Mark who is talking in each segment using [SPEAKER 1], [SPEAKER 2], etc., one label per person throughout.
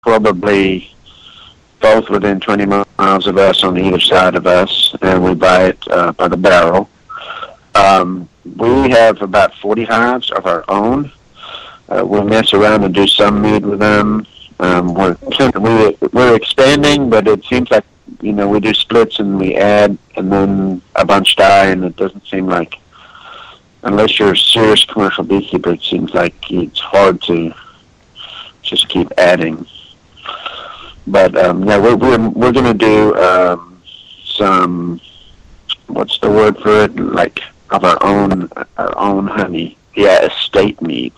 [SPEAKER 1] probably both within 20 miles of us on either side of us, and we buy it by the barrel. We have about 40 hives of our own. We mess around and do some mead with them. We're expanding, but it seems like, we do splits and we add, and then a bunch die, and it doesn't seem like, unless you're a serious commercial beekeeper, it seems like it's hard to just keep adding. But we're going to do some, what's the word for it? Like of our own honey. Yeah, estate mead,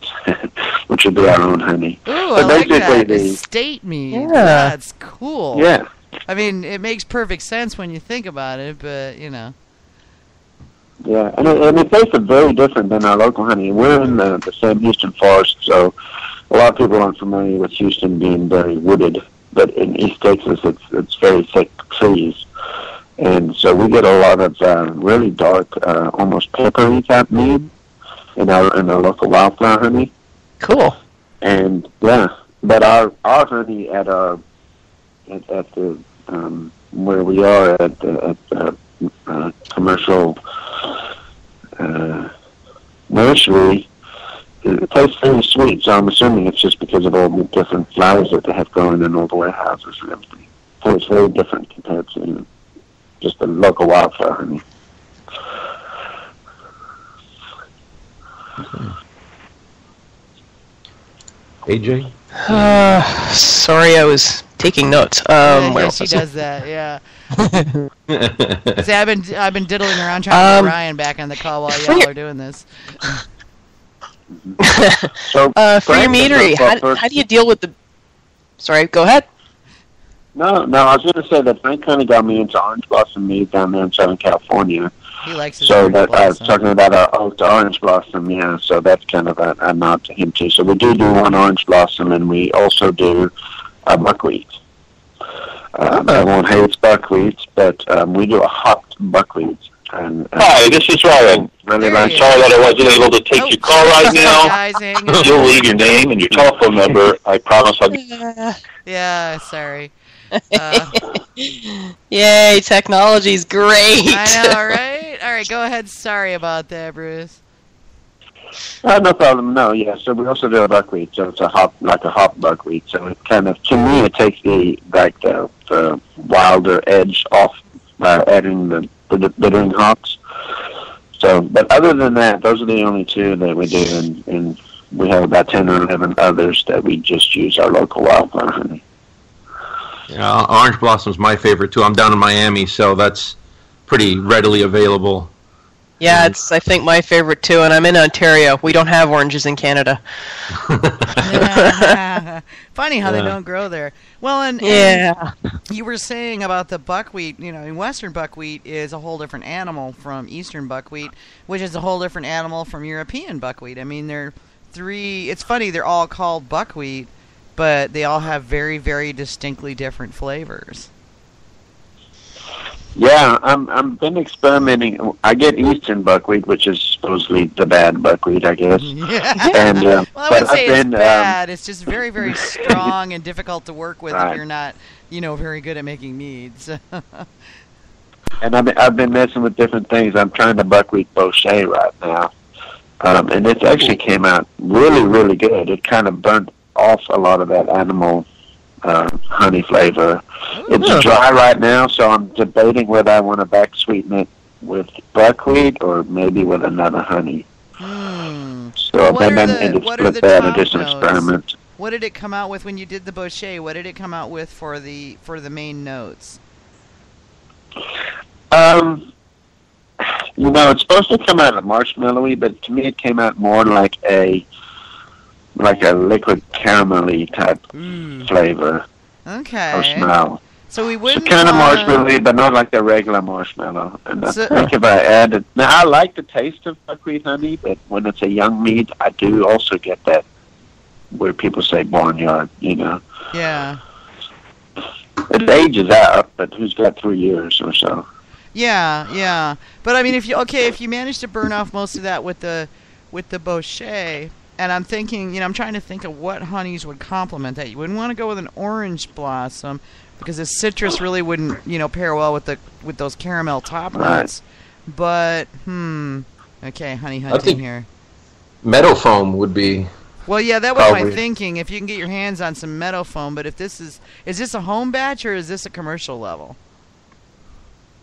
[SPEAKER 1] which would be our own honey.
[SPEAKER 2] Ooh, I like that. Estate mead. Yeah. That's cool.
[SPEAKER 1] Yeah.
[SPEAKER 2] I mean, it makes perfect sense when you think about it, but,
[SPEAKER 1] Yeah, and it tastes very different than our local honey. We're in the same Houston forest, so a lot of people aren't familiar with Houston being very wooded, but in East Texas, it's very thick trees. And so we get a lot of really dark, almost peppery type mead in our local wildflower honey.
[SPEAKER 3] Cool.
[SPEAKER 1] And but our honey at the where we are at the commercial nursery, it tastes very sweet. So I'm assuming it's just because of all the different flowers that they have growing in all the warehouses and everything. So it's very different compared to just the local wildflower honey.
[SPEAKER 4] AJ?
[SPEAKER 3] Sorry, I was taking notes.
[SPEAKER 2] Yeah, she does that. Yeah. See, I've been diddling around trying to get Ryan back on the call while y'all are doing this.
[SPEAKER 1] So,
[SPEAKER 3] for your meadery, how do you deal with the? Sorry, go ahead.
[SPEAKER 1] No, I was going to say that Frank kind of got me into orange blossom mead down there in Southern California.
[SPEAKER 2] He likes it.
[SPEAKER 1] So that I was talking about our orange blossom, yeah. So that's kind of a nod to him too. So we do one orange blossom, and we also do buckwheat. Everyone hates buckwheat, but we do a hopped buckwheat.
[SPEAKER 5] Hi, this is Ryan.
[SPEAKER 1] Really
[SPEAKER 5] I'm sorry that I wasn't able to take your call right now. You'll leave your name and your telephone number. I promise I'll be...
[SPEAKER 2] Yeah, sorry.
[SPEAKER 3] Yay, technology's great.
[SPEAKER 2] I know, right? All right, go ahead. Sorry about that, Bruce.
[SPEAKER 1] No problem. No, yeah. So we also do a buckwheat. So it's a hop buckwheat. So it kind of, to me, it takes the wilder edge off by adding the bittering hops. So, but other than that, those are the only two that we do, and we have about 10 or 11 others that we just use our local wildflower honey.
[SPEAKER 4] Yeah, orange blossom's my favorite too. I'm down in Miami, so that's pretty readily available.
[SPEAKER 3] Yeah, it's, I think, my favorite too, and I'm in Ontario. We don't have oranges in Canada.
[SPEAKER 2] Funny how they don't grow there. Well, and you were saying about the buckwheat, Western buckwheat is a whole different animal from Eastern buckwheat, which is a whole different animal from European buckwheat. I mean, it's funny, they're all called buckwheat, but they all have very, very distinctly different flavors.
[SPEAKER 1] Yeah, I've been experimenting. I get Eastern buckwheat, which is supposedly the bad buckwheat, I guess.
[SPEAKER 2] Yeah.
[SPEAKER 1] And,
[SPEAKER 2] well, I wouldn't say it's bad. It's just very, very strong and difficult to work with if you're not, very good at making meads.
[SPEAKER 1] And I've been messing with different things. I'm trying the buckwheat bochet right now, and it actually came out really, really good. It kind of burnt off a lot of that animal honey flavor. It's dry right now, so I'm debating whether I want to back sweeten it with buckwheat or maybe with another honey. So
[SPEAKER 2] what
[SPEAKER 1] then I need to split that and do some experiments.
[SPEAKER 2] What did it come out with when you did the bochet? What did it come out with for the main notes?
[SPEAKER 1] It's supposed to come out marshmallowy, but to me it came out more like a liquid caramelly type flavor.
[SPEAKER 2] Okay.
[SPEAKER 1] Or smell.
[SPEAKER 2] So we wouldn't.
[SPEAKER 1] So kind of marshmallowy, but not like the regular marshmallow. And I think if I added, now I like the taste of buckwheat honey, but when it's a young mead, I do also get that where people say barnyard.
[SPEAKER 2] Yeah.
[SPEAKER 1] It ages out, but who's got 3 years or so?
[SPEAKER 2] Yeah. But I mean, if you manage to burn off most of that with the bochet, And I'm thinking, I'm trying to think of what honeys would complement that. You wouldn't want to go with an orange blossom because the citrus really wouldn't, pair well with those caramel top notes. But okay, honey hunting here.
[SPEAKER 4] Meadow foam would be.
[SPEAKER 2] Well, yeah, that was my thinking. If you can get your hands on some meadow foam, but if this is this a home batch or is this a commercial level?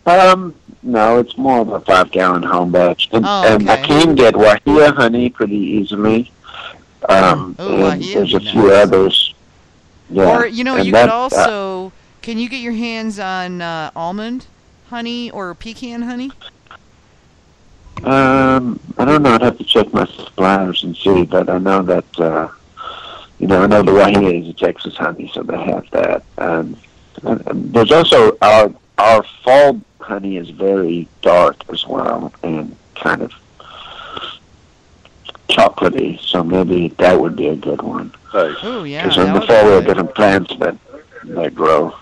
[SPEAKER 1] No, it's more of a 5-gallon home batch, and
[SPEAKER 2] okay.
[SPEAKER 1] I can get wahia honey pretty easily. And there's a few others. Yeah.
[SPEAKER 2] Or you could also can you get your hands on almond honey or pecan honey?
[SPEAKER 1] I don't know. I'd have to check my suppliers and see, but I know that I know the wahia is a Texas honey, so they have that. There's also our fall honey is very dark as well and kind of chocolatey, so maybe that would be a good one.
[SPEAKER 2] Oh yeah.
[SPEAKER 1] Because in the fall we have different plants that grow.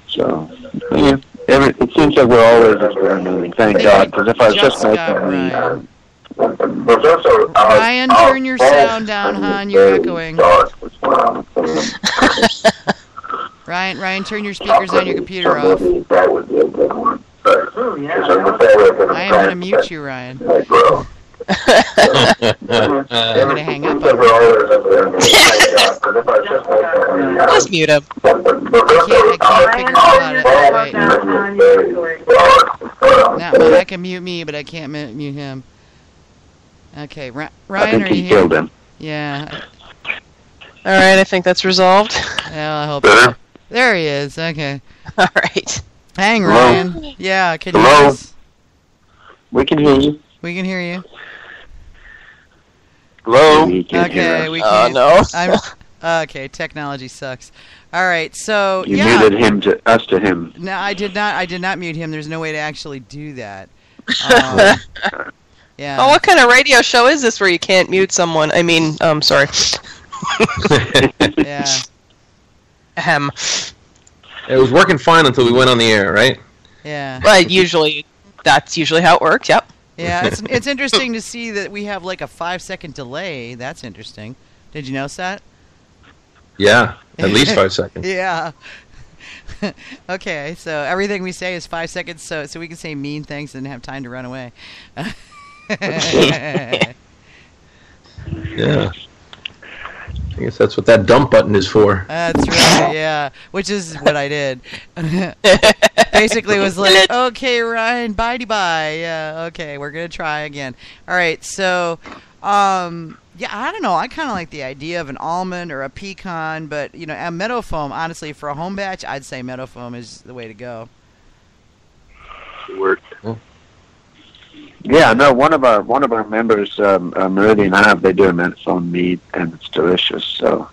[SPEAKER 1] So yeah, it seems like we're always experimenting. Thank God, because if I was just making
[SPEAKER 2] Ryan, turn your sound down, hon. You're echoing. Ryan, turn your speakers on your computer off.
[SPEAKER 1] That would be a good one.
[SPEAKER 2] I am going to mute you, Ryan. I'm going to hang up on you.
[SPEAKER 3] Just mute him.
[SPEAKER 2] I can't figure out it. No, I can mute me, but I can't mute him. Okay, Ryan, are you here?
[SPEAKER 1] Killed him.
[SPEAKER 2] Yeah.
[SPEAKER 3] All right, I think that's resolved.
[SPEAKER 2] Well, I hope so. There he is. Okay.
[SPEAKER 3] All right.
[SPEAKER 2] Hang, Ryan. Yeah, can you
[SPEAKER 1] Hello?
[SPEAKER 2] hear us?
[SPEAKER 1] We can hear you.
[SPEAKER 2] We can hear you.
[SPEAKER 1] Hello?
[SPEAKER 2] Okay, we can't.
[SPEAKER 3] No.
[SPEAKER 2] Okay, technology sucks. All right, so
[SPEAKER 1] You muted him to him.
[SPEAKER 2] No, I did not mute him. There's no way to actually do that. Yeah.
[SPEAKER 3] Oh, what kind of radio show is this where you can't mute someone? I mean, sorry.
[SPEAKER 2] Yeah.
[SPEAKER 3] Ahem.
[SPEAKER 4] It was working fine until we went on the air, right?
[SPEAKER 2] Yeah.
[SPEAKER 3] But that's usually how it works. Yep.
[SPEAKER 2] Yeah, it's interesting to see that we have like a 5-second delay. That's interesting. Did you notice that?
[SPEAKER 4] Yeah, at least 5 seconds.
[SPEAKER 2] Yeah. Okay, so everything we say is 5 seconds, so we can say mean things and have time to run away.
[SPEAKER 4] Yeah. I guess that's what that dump button is for.
[SPEAKER 2] That's right, yeah. Which is what I did. Basically was like, okay, Ryan, bye-bye. Yeah, okay, we're going to try again. All right, so, yeah, I don't know. I kind of like the idea of an almond or a pecan, but, a meadow foam, honestly, for a home batch, I'd say meadow foam is the way to go.
[SPEAKER 5] Work.
[SPEAKER 1] Yeah, no. One of our members, Meridian Hive, they do a meadowfoam mead, and it's delicious. So,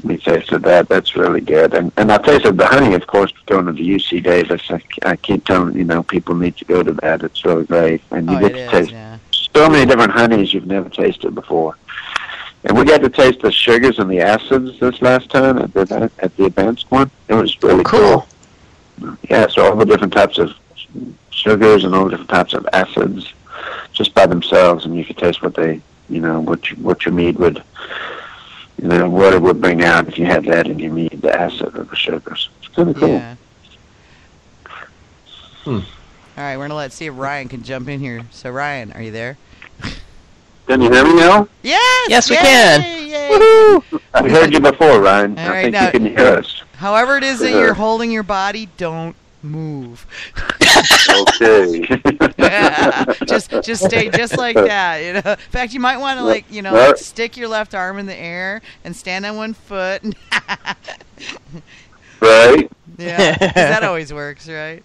[SPEAKER 1] we tasted that. That's really good. And I tasted the honey, of course, going to the UC Davis. I keep telling people need to go to that. It's really great, and you get to taste so many different honeys you've never tasted before. And we got to taste the sugars and the acids this last time at the advanced one. It was really cool. Yeah, so all the different types of sugars and all the different types of acids just by themselves, and you could taste what they, what your mead would, what it would bring out if you had that in your mead, the acid or the sugars. It's kind of cool.
[SPEAKER 2] Yeah. All right, we're going to see if Ryan can jump in here. So, Ryan, are you there?
[SPEAKER 1] Can you hear me now?
[SPEAKER 2] Yes!
[SPEAKER 3] Yes, we can.
[SPEAKER 2] Yay!
[SPEAKER 3] Woohoo!
[SPEAKER 1] We heard you before, Ryan.
[SPEAKER 2] All
[SPEAKER 1] I
[SPEAKER 2] right,
[SPEAKER 1] think you can hear us.
[SPEAKER 2] However it is that you're holding your body, don't move.
[SPEAKER 1] Okay.
[SPEAKER 2] just stay just like that. In fact, you might want to stick your left arm in the air and stand on one foot.
[SPEAKER 1] Right.
[SPEAKER 2] Yeah, 'cause that always works, right?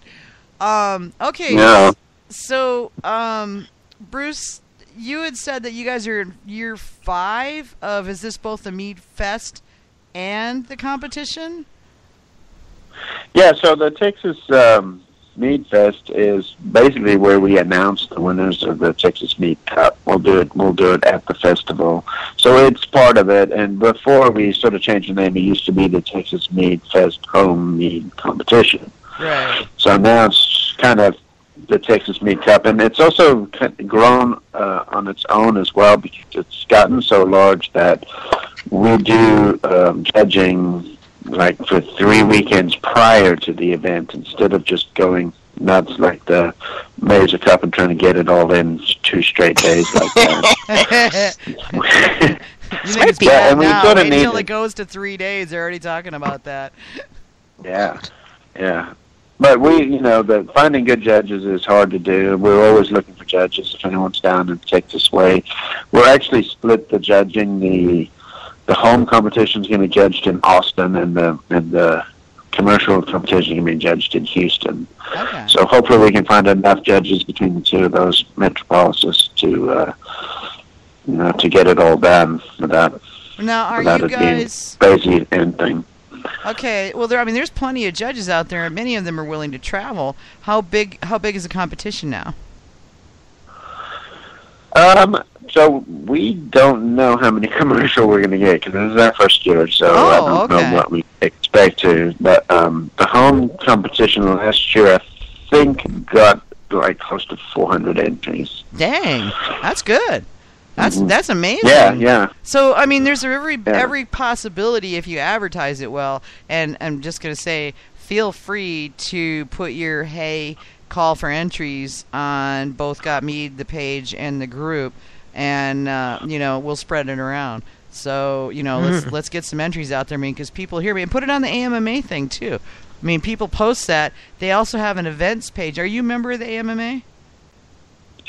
[SPEAKER 2] Okay.
[SPEAKER 1] Yeah.
[SPEAKER 2] So, Bruce, you had said that you guys are in year 5 of. Is this both the Mead Fest and the competition?
[SPEAKER 1] Yeah, so the Texas Mead Fest is basically where we announce the winners of the Texas Mead Cup. We'll do it at the festival. So it's part of it. And before we sort of changed the name, it used to be the Texas Mead Fest Home Mead Competition.
[SPEAKER 2] Right.
[SPEAKER 1] So now it's kind of the Texas Mead Cup, and it's also grown on its own as well because it's gotten so large that we do judging like for 3 weekends prior to the event instead of just going nuts like the Major Cup and trying to get it all in 2 straight days like that.
[SPEAKER 2] You think it's bad now? Wait until it goes to 3 days. They're already talking about that.
[SPEAKER 1] Yeah. But finding good judges is hard to do. We're always looking for judges if anyone's down in Texas way. We're actually split the judging. The home competition is going to be judged in Austin, and the commercial competition can be judged in Houston.
[SPEAKER 2] Okay.
[SPEAKER 1] So hopefully we can find enough judges between the 2 of those metropolises to get it all done without it being crazy anything.
[SPEAKER 2] Okay. Well, there's plenty of judges out there, and many of them are willing to travel. How big is the competition now?
[SPEAKER 1] So we don't know how many commercial we're going to get because this is our first year, so I don't know what we expect to. But the home competition last year, I think, got like close to 400 entries.
[SPEAKER 2] Dang, that's good. That's amazing.
[SPEAKER 1] Yeah.
[SPEAKER 2] So there's every possibility if you advertise it well, and I'm just going to say, feel free to put your call for entries on both Got Mead, the page, and the group, and we'll spread it around. So let's get some entries out there, because people hear me, and put it on the AMMA thing too. People post that. They also have an events page. Are you a member of the AMMA?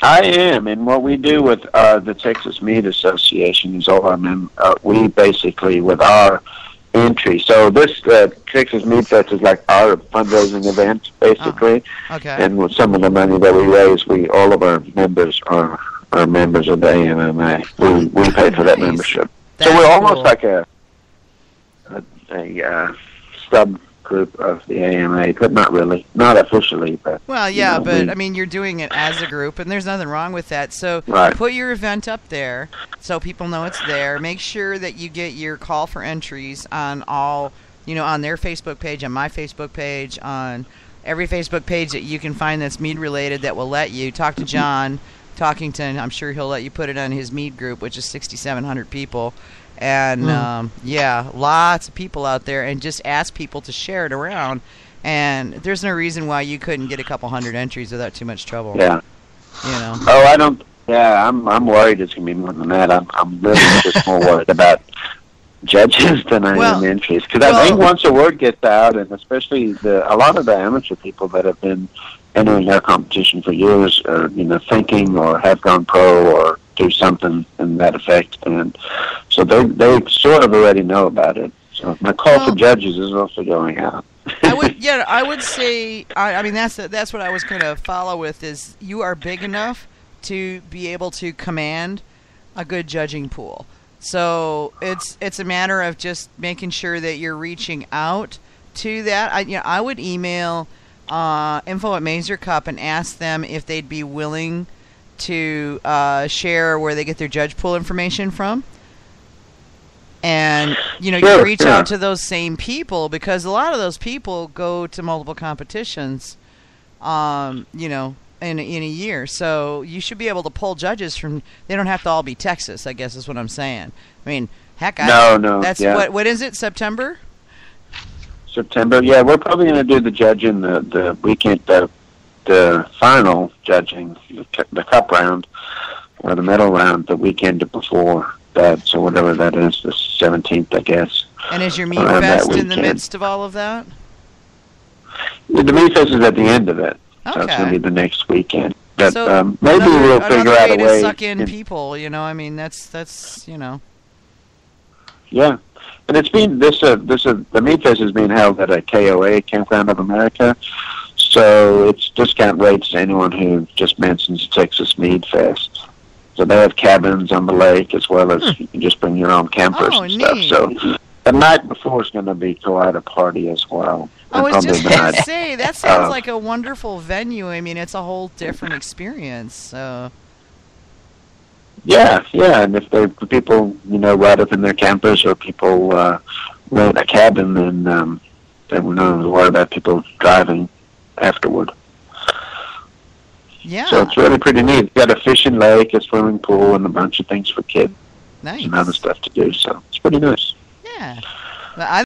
[SPEAKER 1] I am, and what we do with the Texas Mead Association is we basically, with our entry, so this Texas Meadfest is like our fundraising event, basically.
[SPEAKER 2] Okay.
[SPEAKER 1] And with some of the money that we raise, all of our members are members of the AMMA. We pay for that membership.
[SPEAKER 2] That's
[SPEAKER 1] so we're almost
[SPEAKER 2] cool.
[SPEAKER 1] like a sub group of the AMA, but not really, not officially. But
[SPEAKER 2] well, yeah, you're doing it as a group, and there's nothing wrong with that. So put your event up there so people know it's there. Make sure that you get your call for entries on all, on their Facebook page, on my Facebook page, on every Facebook page that you can find that's mead related that will let you talk to John. I'm sure he'll let you put it on his mead group, which is 6,700 people. And, lots of people out there, and just ask people to share it around. And there's no reason why you couldn't get a couple hundred entries without too much trouble.
[SPEAKER 1] Yeah. Oh, I don't. Yeah, I'm worried it's going to be more than that. I'm really just more worried about judges than I am entries. Because I think once the word gets out, and especially a lot of the amateur people that have been entering our competition for years are, thinking or have gone pro or do something in that effect, and so they sort of already know about it. So my call for judges is also going out.
[SPEAKER 2] I would say, that's what I was going to follow with, is you are big enough to be able to command a good judging pool. So it's a matter of just making sure that you're reaching out to that. I would email info at Major Cup and ask them if they'd be willing to share where they get their judge pool information from. And, you reach out to those same people, because a lot of those people go to multiple competitions, in a year. So you should be able to pull judges from, they don't have to all be Texas, I guess is what I'm saying. Heck,
[SPEAKER 1] No.
[SPEAKER 2] That's, what is it, September?
[SPEAKER 1] September, yeah. We're probably going to do the judging the weekend, the final judging, the cup round, or the medal round, the weekend before that, so whatever that is, the 17th, I guess.
[SPEAKER 2] And is your Meadfest in the midst of all of that?
[SPEAKER 1] The Meadfest is at the end of it, so it's going to be the next weekend. But maybe we'll figure out a way
[SPEAKER 2] to suck in people, that's.
[SPEAKER 1] Yeah, and it's been the Meadfest is being held at a KOA, Campground of America. So it's discount rates to anyone who just mentions Texas Meadfest. So they have cabins on the lake, as well as you can just bring your own campers and stuff.
[SPEAKER 2] Neat.
[SPEAKER 1] So the night before is going to be quite a party as well.
[SPEAKER 2] I was just going to say, that sounds like a wonderful venue. It's a whole different experience. So.
[SPEAKER 1] Yeah, and if people, ride up in their campers, or people rent a cabin, then they won't have to worry about people driving afterward.
[SPEAKER 2] Yeah.
[SPEAKER 1] So it's really pretty neat. We've got a fishing lake, a swimming pool, and a bunch of things for kids.
[SPEAKER 2] Nice.
[SPEAKER 1] And other stuff to do. So it's pretty nice.
[SPEAKER 2] Yeah. Well,